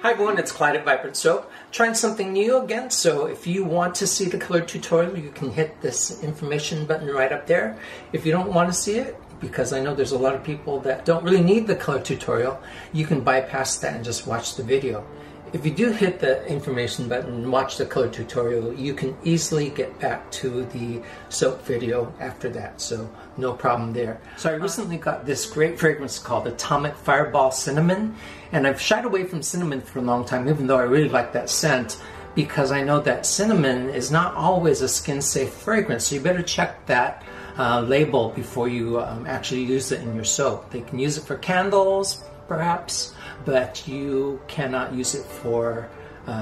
Hi everyone, it's Clyde at Vibrant Soap. Trying something new again, so if you want to see the color tutorial, you can hit this information button right up there. If you don't want to see it, because I know there's a lot of people that don't really need the color tutorial, you can bypass that and just watch the video. If you do hit the information button and watch the color tutorial, you can easily get back to the soap video after that, so no problem there. So I recently got this great fragrance called Atomic Fireball Cinnamon, and I've shied away from cinnamon for a long time, even though I really like that scent, because I know that cinnamon is not always a skin-safe fragrance, so you better check that label before you actually use it in your soap. They can use it for candles, perhaps, but you cannot use it for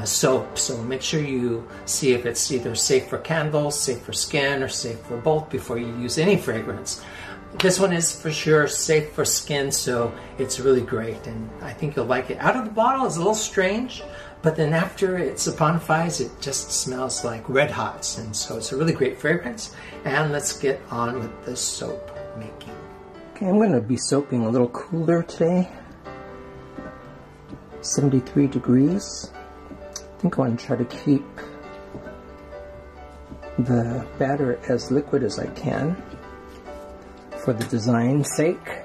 soap. So make sure you see if it's either safe for candles, safe for skin, or safe for both before you use any fragrance. This one is for sure safe for skin, so it's really great, and I think you'll like it. Out of the bottle is a little strange, but then after it saponifies, it just smells like red hots, and so it's a really great fragrance. And let's get on with the soap making. Okay, I'm going to be soaping a little cooler today. 73 degrees. I think I want to try to keep the batter as liquid as I can for the design's sake.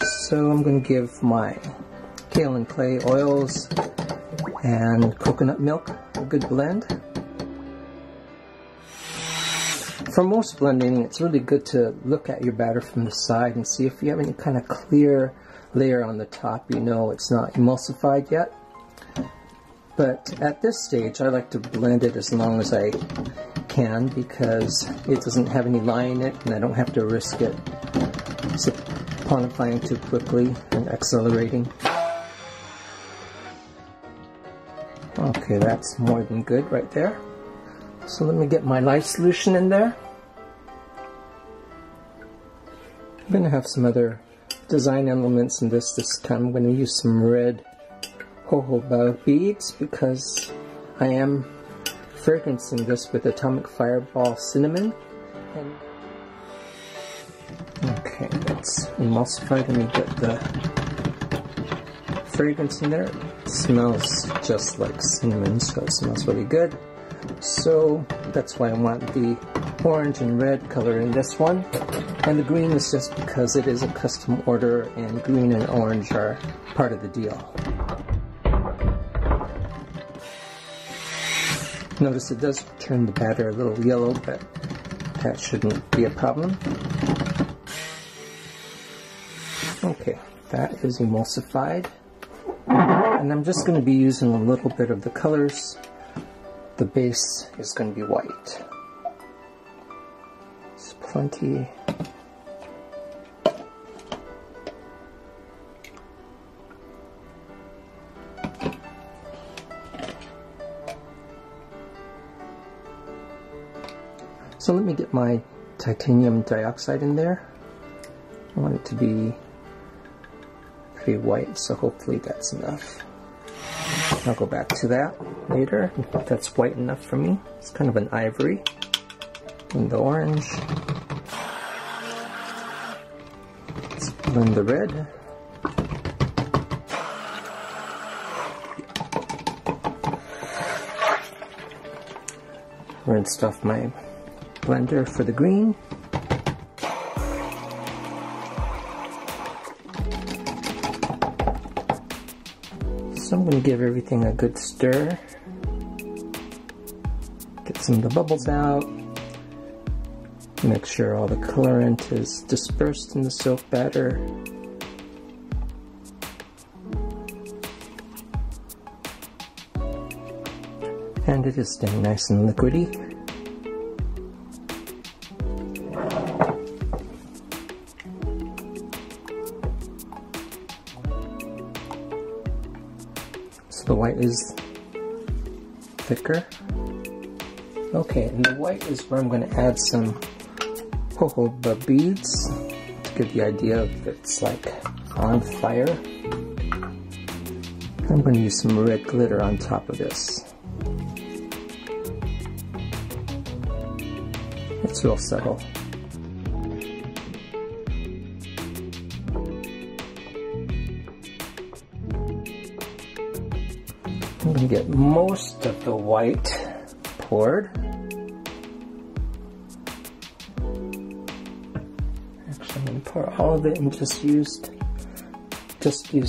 So I'm going to give my kale and clay oils and coconut milk a good blend. For most blending, it's really good to look at your batter from the side and see if you have any kind of clear layer on the top. You know it's not emulsified yet. But at this stage, I like to blend it as long as I can because it doesn't have any lye in it and I don't have to risk it saponifying too quickly and accelerating. Okay, that's more than good right there. So let me get my lye solution in there. I'm going to have some other design elements in this time. I'm going to use some red jojoba beads because I am fragrancing this with Atomic Fireball Cinnamon. Okay, that's emulsified. Let me get the fragrance in there. It smells just like cinnamon, so it smells really good. So that's why I want the orange and red color in this one. And the green is just because it is a custom order and green and orange are part of the deal. Notice it does turn the batter a little yellow, but that shouldn't be a problem. Okay, that is emulsified. And I'm just going to be using a little bit of the colors. The base is going to be white. It's plenty. So let me get my titanium dioxide in there. I want it to be pretty white, so hopefully that's enough. I'll go back to that later. That's white enough for me. It's kind of an ivory. And the orange. Let's blend the red. Rinsed off my blender for the green. So I'm going to give everything a good stir. Get some of the bubbles out. Make sure all the colorant is dispersed in the soap batter. And it is staying nice and liquidy. So the white is thicker. Okay, and the white is where I'm going to add some jojoba beads to give the idea of it's like on fire. I'm going to use some red glitter on top of this. It's real subtle. I'm going to get most of the white poured. Actually, I'm going to pour all of it and just use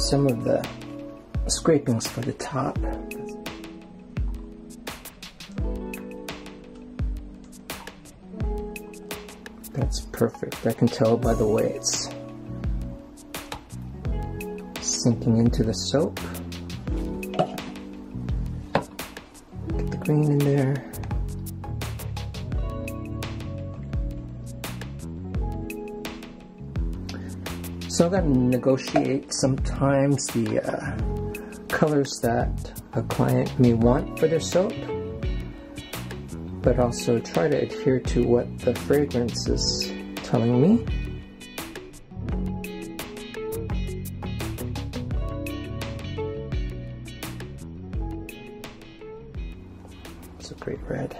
some of the scrapings for the top. That's perfect. I can tell by the way it's sinking into the soap. Get the green in there. So I'm going to negotiate sometimes the colors that a client may want for their soap, but also try to adhere to what the fragrance is telling me. It's a great red.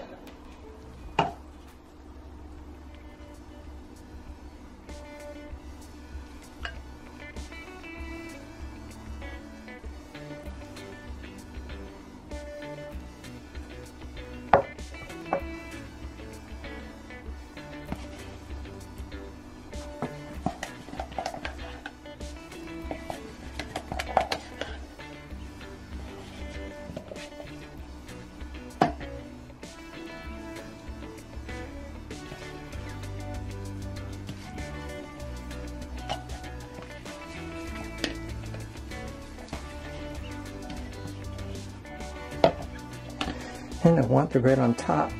And I want the red on top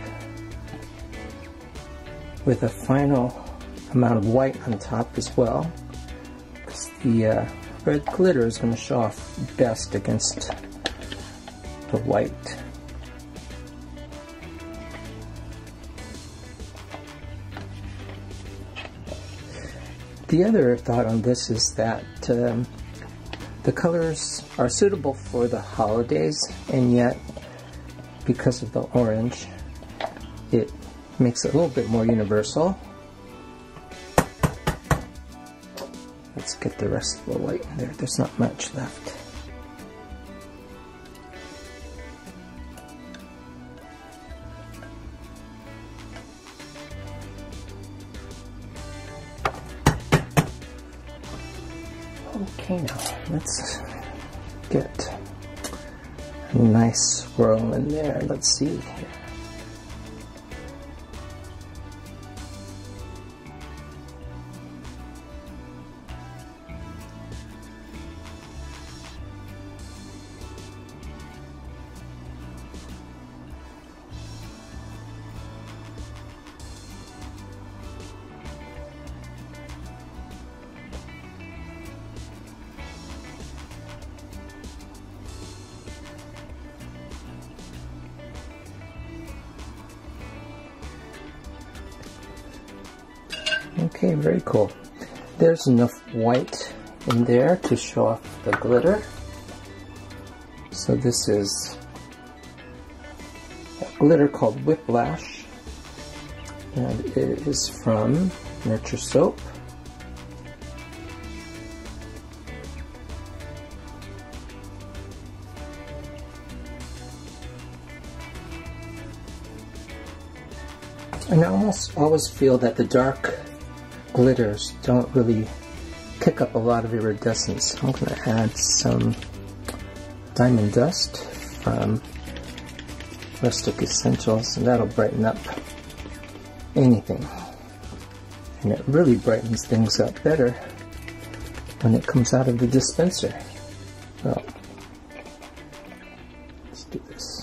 with a final amount of white on top as well, because the red glitter is going to show off best against the white. The other thought on this is that the colors are suitable for the holidays, and yet because of the orange, it makes it a little bit more universal. Let's get the rest of the white in there. There's not much left. Okay, now let's get a nice swirl in there. Let's see here. Okay, very cool. There's enough white in there to show off the glitter. So this is a glitter called Whiplash, and it is from Nurture Soap. And I almost always feel that the dark glitters don't really pick up a lot of iridescence. I'm going to add some diamond dust from Rustic Essentials, and that'll brighten up anything. And it really brightens things up better when it comes out of the dispenser. Well, let's do this.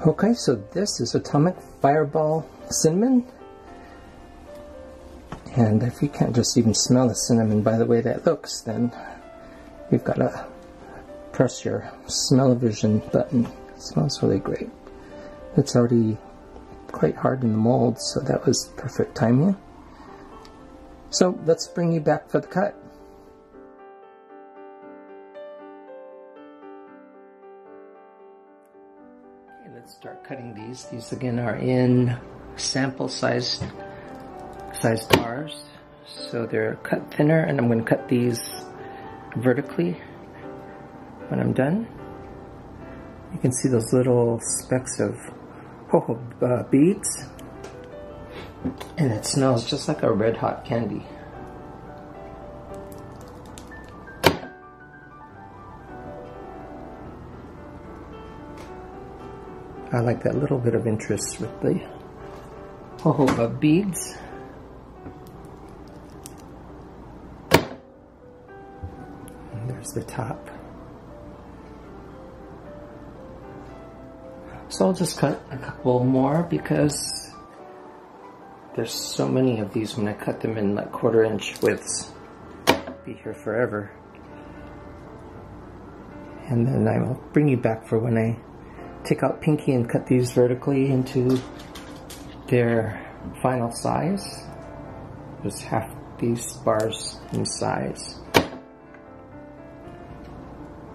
Okay, so this is Atomic Fireball Cinnamon, and if you can't just even smell the cinnamon by the way that looks, then you've got to press your smell-o-vision button. It smells really great. It's already quite hard in the mold, so that was perfect timing. So let's bring you back for the cut. Let's start cutting these. These again are in sample sized bars, so they're cut thinner, and I'm going to cut these vertically when I'm done. You can see those little specks of jojoba beads, and it smells just like a red hot candy. I like that little bit of interest with the jojoba beads. And there's the top. So I'll just cut a couple more because there's so many of these when I cut them in like 1/4 inch widths. Be here forever. And then I will bring you back for when I take out Pinky and cut these vertically into their final size. Just half these bars in size.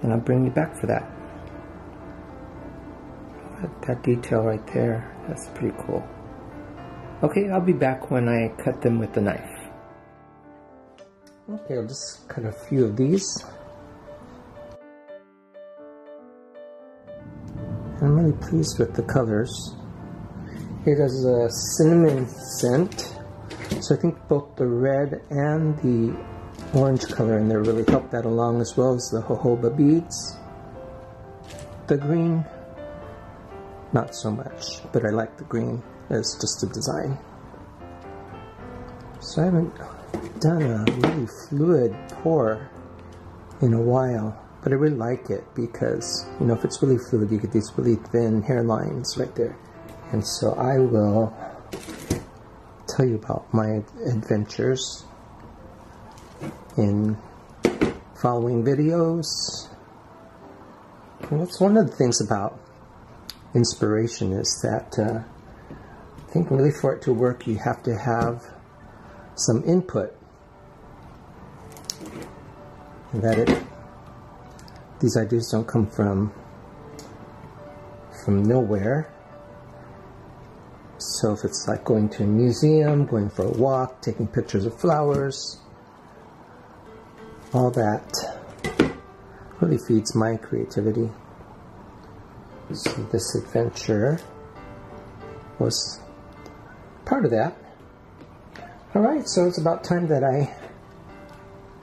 And I'll bring you back for that. That detail right there, that's pretty cool. Okay, I'll be back when I cut them with the knife. Okay, I'll just cut a few of these. I'm really pleased with the colors. It has a cinnamon scent, so I think both the red and the orange color in there really help that along, as well as the jojoba beads. The green, not so much, but I like the green as just a design. So I haven't done a really fluid pour in a while. But I really like it because, you know, if it's really fluid, you get these really thin hairlines right there. And so I will tell you about my adventures in following videos. And that's one of the things about inspiration, is that I think really for it to work, you have to have some input. And that these ideas don't come from nowhere. So if it's like going to a museum, going for a walk, taking pictures of flowers, all that really feeds my creativity. So this adventure was part of that. Alright, so it's about time that I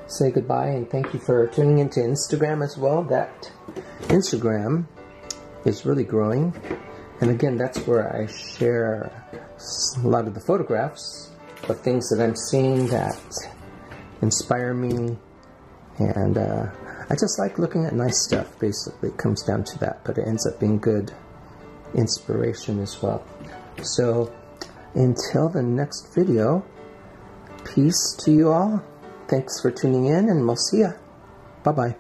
say goodbye, and thank you for tuning into Instagram as well. That Instagram is really growing, and again, that's where I share a lot of the photographs of things that I'm seeing that inspire me, and I just like looking at nice stuff. Basically, it comes down to that, but it ends up being good inspiration as well. So until the next video, peace to you all. Thanks for tuning in, and we'll see ya. Bye-bye.